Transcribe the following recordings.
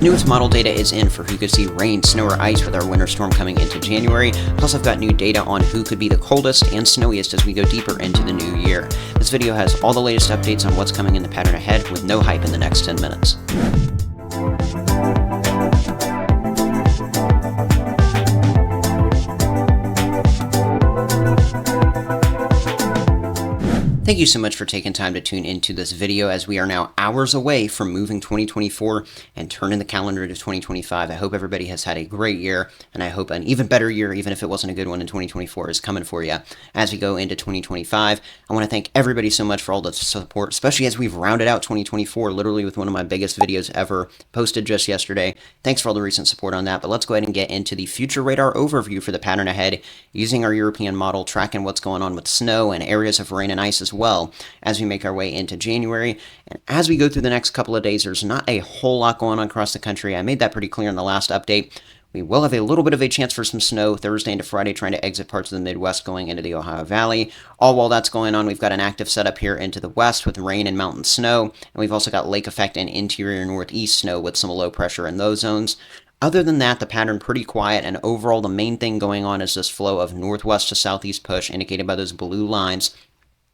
Newest model data is in for who could see rain, snow, or ice with our winter storm coming into January. Plus, I've got new data on who could be the coldest and snowiest as we go deeper into the new year. This video has all the latest updates on what's coming in the pattern ahead with no hype in the next 10 minutes. Thank you so much for taking time to tune into this video as we are now hours away from moving 2024 and turning the calendar to 2025. I hope everybody has had a great year, and I hope an even better year, even if it wasn't a good one in 2024, is coming for you as we go into 2025. I want to thank everybody so much for all the support, especially as we've rounded out 2024, literally with one of my biggest videos ever posted just yesterday. Thanks for all the recent support on that, but let's go ahead and get into the future radar overview for the pattern ahead using our European model, tracking what's going on with snow and areas of rain and ice as well as we make our way into January. And as we go through the next couple of days, there's not a whole lot going on across the country. I made that pretty clear in the last update. We will have a little bit of a chance for some snow Thursday into Friday, trying to exit parts of the Midwest going into the Ohio Valley. All while that's going on, we've got an active setup here into the west with rain and mountain snow. And we've also got lake effect and interior northeast snow with some low pressure in those zones. Other than that, the pattern pretty quiet, and overall the main thing going on is this flow of northwest to southeast push indicated by those blue lines,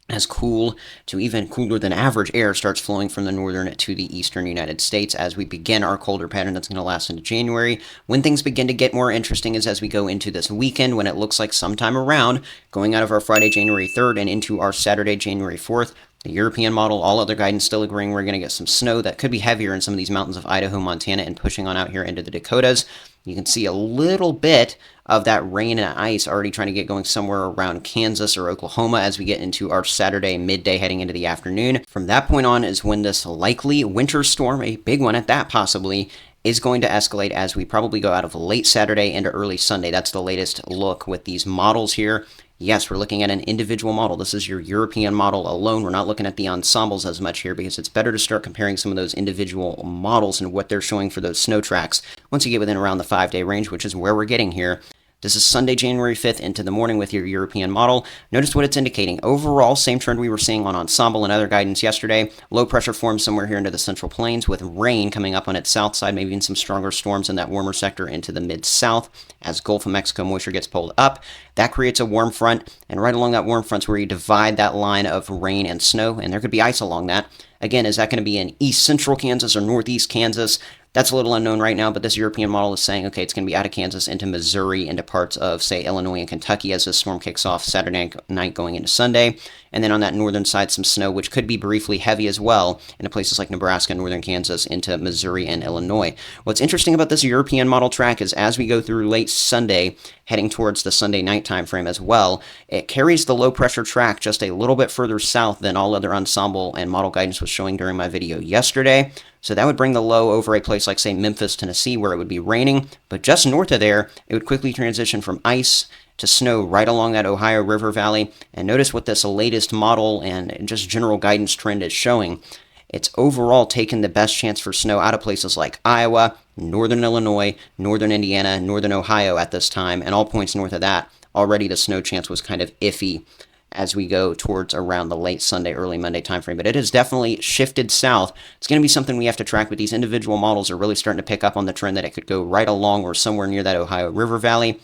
as cool to even cooler than average air starts flowing from the northern to the eastern United States as we begin our colder pattern that's going to last into January. When things begin to get more interesting is as we go into this weekend, when it looks like sometime around going out of our Friday, January 3rd and into our Saturday, January 4th, the European model, all other guidance still agreeing we're going to get some snow that could be heavier in some of these mountains of Idaho, Montana, and pushing on out here into the Dakotas. You can see a little bit of that rain and ice already trying to get going somewhere around Kansas or Oklahoma as we get into our Saturday midday heading into the afternoon. From that point on is when this likely winter storm, a big one at that possibly, is going to escalate as we probably go out of late Saturday into early Sunday. That's the latest look with these models here. Yes, we're looking at an individual model. This is your European model alone. We're not looking at the ensembles as much here because it's better to start comparing some of those individual models and what they're showing for those snow tracks once you get within around the 5-day range, which is where we're getting here. This is Sunday, January 5th into the morning with your European model. Notice what it's indicating. Overall, same trend we were seeing on ensemble and other guidance yesterday. Low pressure forms somewhere here into the central plains with rain coming up on its south side, maybe even some stronger storms in that warmer sector into the mid-south as Gulf of Mexico moisture gets pulled up. That creates a warm front, and right along that warm front's where you divide that line of rain and snow, and there could be ice along that. Again, is that going to be in east central Kansas or northeast Kansas? That's a little unknown right now, but this European model is saying, okay, it's going to be out of Kansas into Missouri, into parts of, say, Illinois and Kentucky as this storm kicks off Saturday night going into Sunday. And then on that northern side, some snow, which could be briefly heavy as well into places like Nebraska, northern Kansas, into Missouri and Illinois. What's interesting about this European model track is as we go through late Sunday, heading towards the Sunday night time frame as well, it carries the low pressure track just a little bit further south than all other ensemble and model guidance was showing during my video yesterday. So that would bring the low over a place like, say, Memphis, Tennessee, where it would be raining. But just north of there, it would quickly transition from ice to snow right along that Ohio River Valley. And notice what this latest model and just general guidance trend is showing. It's overall taken the best chance for snow out of places like Iowa, northern Illinois, northern Indiana, northern Ohio at this time, and all points north of that. Already the snow chance was kind of iffy as we go towards around the late Sunday, early Monday timeframe. But it has definitely shifted south. It's going to be something we have to track, but these individual models are really starting to pick up on the trend that it could go right along or somewhere near that Ohio River Valley.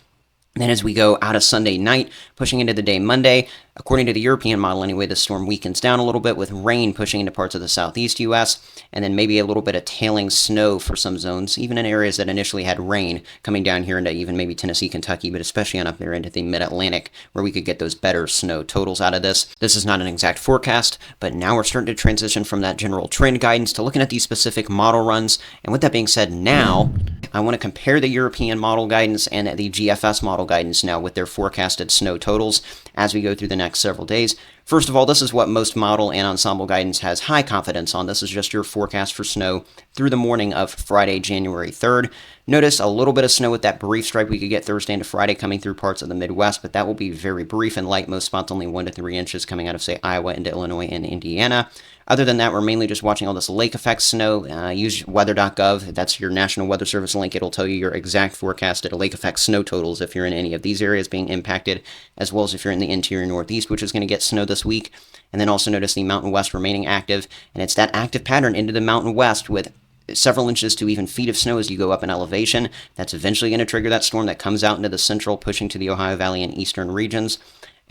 Then as we go out of Sunday night, pushing into the day Monday, according to the European model anyway, the storm weakens down a little bit with rain pushing into parts of the southeast U.S., and then maybe a little bit of tailing snow for some zones, even in areas that initially had rain coming down here into even maybe Tennessee, Kentucky, but especially on up there into the mid-Atlantic where we could get those better snow totals out of this. This is not an exact forecast, but now we're starting to transition from that general trend guidance to looking at these specific model runs. And with that being said, now I want to compare the European model guidance and the GFS model guidance now with their forecasted snow totals as we go through the next several days. First of all, this is what most model and ensemble guidance has high confidence on. This is just your forecast for snow through the morning of Friday, January 3rd. Notice a little bit of snow with that brief stripe we could get Thursday into Friday coming through parts of the Midwest, but that will be very brief and light. Most spots only 1 to 3 inches coming out of, say, Iowa into Illinois and Indiana. Other than that, we're mainly just watching all this lake effect snow. Use weather.gov. That's your National Weather Service link. It'll tell you your exact forecasted lake effect snow totals if you're in any of these areas being impacted, as well as if you're in the interior Northeast, which is going to get snow this week. And then also notice the Mountain West remaining active, and it's that active pattern into the Mountain West with several inches to even feet of snow as you go up in elevation. That's eventually going to trigger that storm that comes out into the central, pushing to the Ohio Valley and eastern regions.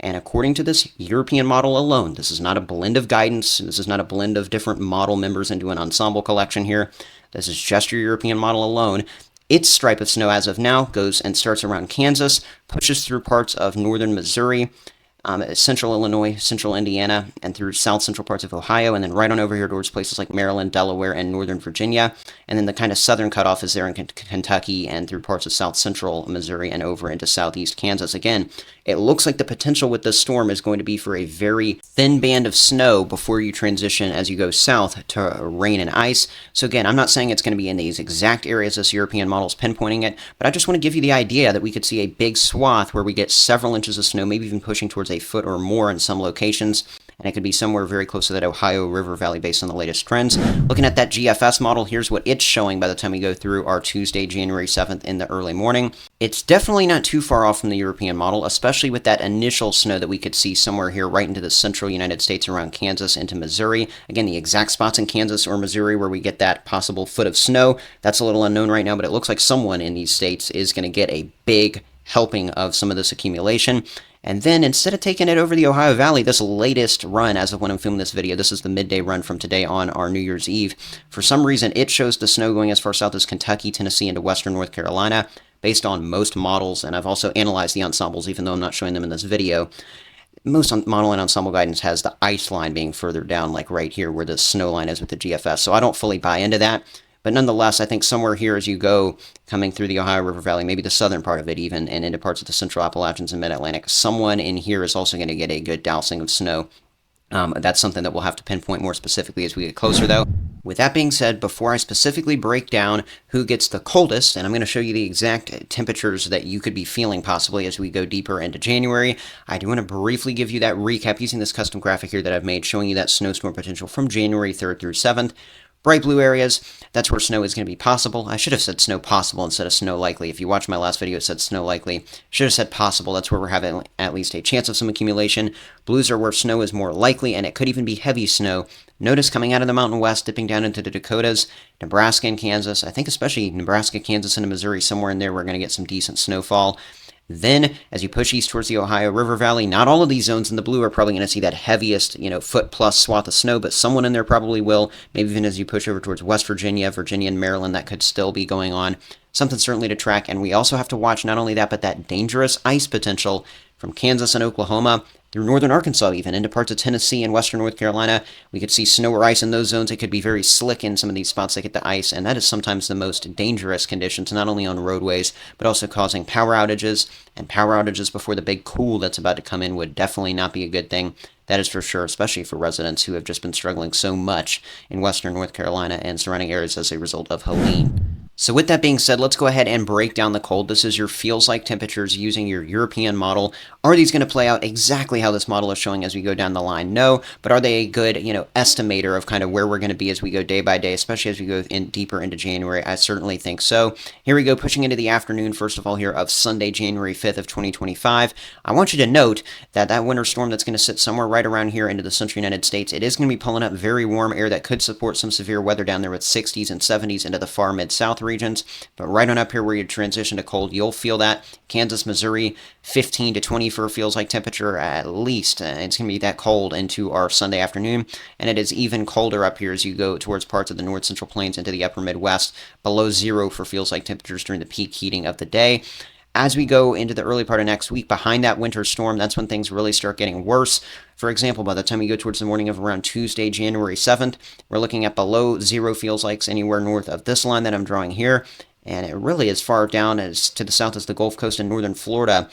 And according to this European model alone, this is not a blend of guidance, this is not a blend of different model members into an ensemble collection here. This is just your European model alone. Its stripe of snow as of now goes and starts around Kansas, pushes through parts of northern Missouri, central Illinois, central Indiana, and through south central parts of Ohio, and then right on over here towards places like Maryland, Delaware, and northern Virginia. And then the kind of southern cutoff is there in Kentucky and through parts of south central Missouri and over into southeast Kansas. Again, it looks like the potential with this storm is going to be for a very thin band of snow before you transition as you go south to rain and ice. So again, I'm not saying it's going to be in these exact areas this European model is pinpointing it, but I just want to give you the idea that we could see a big swath where we get several inches of snow, maybe even pushing towards a foot or more in some locations, and it could be somewhere very close to that Ohio River Valley based on the latest trends. Looking at that GFS model, here's what it's showing by the time we go through our Tuesday, January 7th in the early morning. It's definitely not too far off from the European model, especially with that initial snow that we could see somewhere here right into the central United States around Kansas into Missouri. Again, the exact spots in Kansas or Missouri where we get that possible foot of snow, that's a little unknown right now, but it looks like someone in these states is going to get a big helping of some of this accumulation. And then instead of taking it over the Ohio Valley, this latest run, as of when I'm filming this video, this is the midday run from today on our New Year's Eve. For some reason, it shows the snow going as far south as Kentucky, Tennessee, into western North Carolina, based on most models. And I've also analyzed the ensembles, even though I'm not showing them in this video. Most model and ensemble guidance has the ice line being further down, like right here where the snow line is with the GFS. So I don't fully buy into that. But nonetheless, I think somewhere here as you go coming through the Ohio River Valley, maybe the southern part of it even, and into parts of the central Appalachians and mid-Atlantic, someone in here is also going to get a good dousing of snow. That's something that we'll have to pinpoint more specifically as we get closer, though. With that being said, before I specifically break down who gets the coldest, and I'm going to show you the exact temperatures that you could be feeling possibly as we go deeper into January, I do want to briefly give you that recap using this custom graphic here that I've made showing you that snowstorm potential from January 3rd through 7th. Bright blue areas, that's where snow is going to be possible. I should have said snow possible instead of snow likely. If you watched my last video, it said snow likely. Should have said possible. That's where we're having at least a chance of some accumulation. Blues are where snow is more likely, and it could even be heavy snow. Notice coming out of the Mountain West, dipping down into the Dakotas, Nebraska and Kansas. I think especially Nebraska, Kansas, and Missouri, somewhere in there, we're going to get some decent snowfall. Then, as you push east towards the Ohio River Valley, not all of these zones in the blue are probably going to see that heaviest, foot-plus swath of snow, but someone in there probably will. Maybe even as you push over towards West Virginia, Virginia, and Maryland, that could still be going on. Something certainly to track, and we also have to watch not only that, but that dangerous ice potential from Kansas and Oklahoma through northern Arkansas, even into parts of Tennessee and western North Carolina. We could see snow or ice in those zones. It could be very slick in some of these spots that get the ice, and that is sometimes the most dangerous conditions, not only on roadways, but also causing power outages. And power outages before the big cool that's about to come in would definitely not be a good thing. That is for sure, especially for residents who have just been struggling so much in western North Carolina and surrounding areas as a result of Helene. So with that being said, let's go ahead and break down the cold. This is your feels like temperatures using your European model. Are these going to play out exactly how this model is showing as we go down the line? No, but are they a good, estimator of kind of where we're going to be as we go day by day, especially as we go in deeper into January? I certainly think so. Here we go, pushing into the afternoon, first of all, here of Sunday, January 5th of 2025. I want you to note that that winter storm that's going to sit somewhere right around here into the central United States, it is going to be pulling up very warm air that could support some severe weather down there with 60s and 70s into the far mid-south regions. But right on up here where you transition to cold, you'll feel that. Kansas, Missouri, 15 to 20 for a feels like temperature at least. It's going to be that cold into our Sunday afternoon, and it is even colder up here as you go towards parts of the north central plains into the upper Midwest, below zero for feels like temperatures during the peak heating of the day. As we go into the early part of next week, behind that winter storm, that's when things really start getting worse. For example, by the time we go towards the morning of around Tuesday, January 7th, we're looking at below zero feels likes anywhere north of this line that I'm drawing here. And it really is far down as to the south as the Gulf Coast and northern Florida.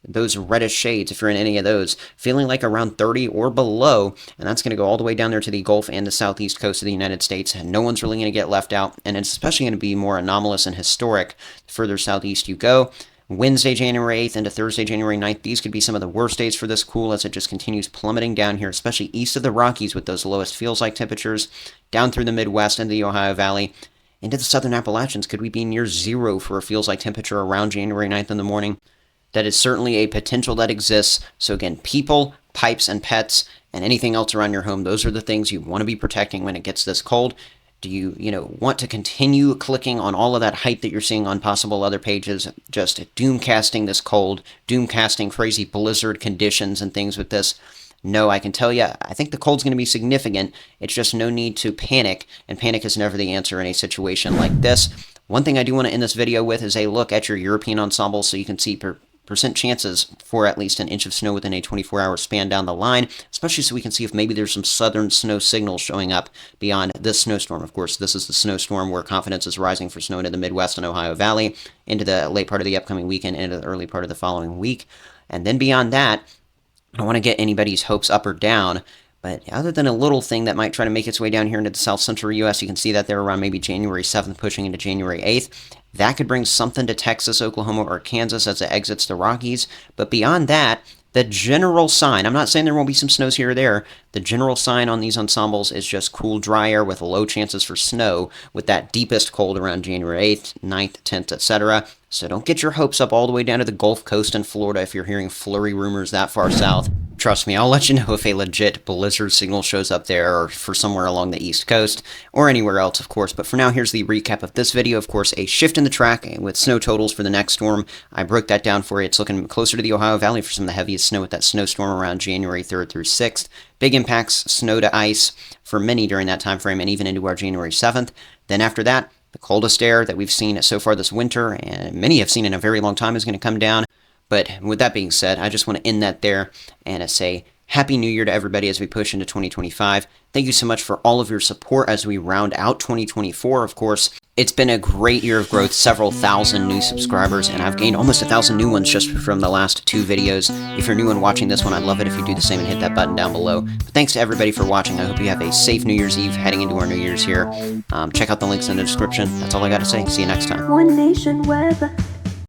Those reddish shades, if you're in any of those, feeling like around 30 or below, and that's going to go all the way down there to the Gulf and the southeast coast of the United States. And no one's really going to get left out, and it's especially going to be more anomalous and historic the further southeast you go. Wednesday, January 8th into Thursday, January 9th, these could be some of the worst days for this cool as it just continues plummeting down here, especially east of the Rockies with those lowest feels like temperatures, down through the Midwest and the Ohio Valley. Into the southern Appalachians, could we be near zero for a feels like temperature around January 9th in the morning? That is certainly a potential that exists. So again, people, pipes, and pets, and anything else around your home, those are the things you want to be protecting when it gets this cold. Do you, want to continue clicking on all of that hype that you're seeing on possible other pages, just doomcasting this cold, doomcasting crazy blizzard conditions and things with this? No, I can tell you, I think the cold's going to be significant. It's just no need to panic, and panic is never the answer in a situation like this. One thing I do want to end this video with is a look at your European ensemble so you can see percent chances for at least an inch of snow within a 24-hour span down the line, especially so we can see if maybe there's some southern snow signals showing up beyond this snowstorm. Of course, this is the snowstorm where confidence is rising for snow into the Midwest and Ohio Valley, into the late part of the upcoming weekend, into the early part of the following week. And then beyond that, I don't want to get anybody's hopes up or down, but other than a little thing that might try to make its way down here into the south central U.S., you can see that they're around maybe January 7th, pushing into January 8th. That could bring something to Texas, Oklahoma, or Kansas as it exits the Rockies. But beyond that, the general sign, I'm not saying there won't be some snows here or there, the general sign on these ensembles is just cool, dry air with low chances for snow, with that deepest cold around January 8th, 9th, 10th, etc. So don't get your hopes up all the way down to the Gulf Coast in Florida if you're hearing flurry rumors that far south. Trust me, I'll let you know if a legit blizzard signal shows up there or for somewhere along the East Coast or anywhere else, of course. But for now, here's the recap of this video. Of course, a shift in the track with snow totals for the next storm. I broke that down for you. It's looking closer to the Ohio Valley for some of the heaviest snow with that snowstorm around January 3rd through 6th. Big impacts, snow to ice for many during that time frame and even into our January 7th. Then after that, the coldest air that we've seen so far this winter, and many have seen in a very long time, is going to come down. But with that being said, I just want to end that there and say Happy New Year to everybody as we push into 2025. Thank you so much for all of your support as we round out 2024. Of course, it's been a great year of growth, several thousand new subscribers, and I've gained almost 1,000 new ones just from the last 2 videos. If you're new and watching this one, I'd love it if you do the same and hit that button down below. But thanks to everybody for watching. I hope you have a safe New Year's Eve heading into our New Year's here. Check out the links in the description. That's all I got to say. See you next time. One nation where the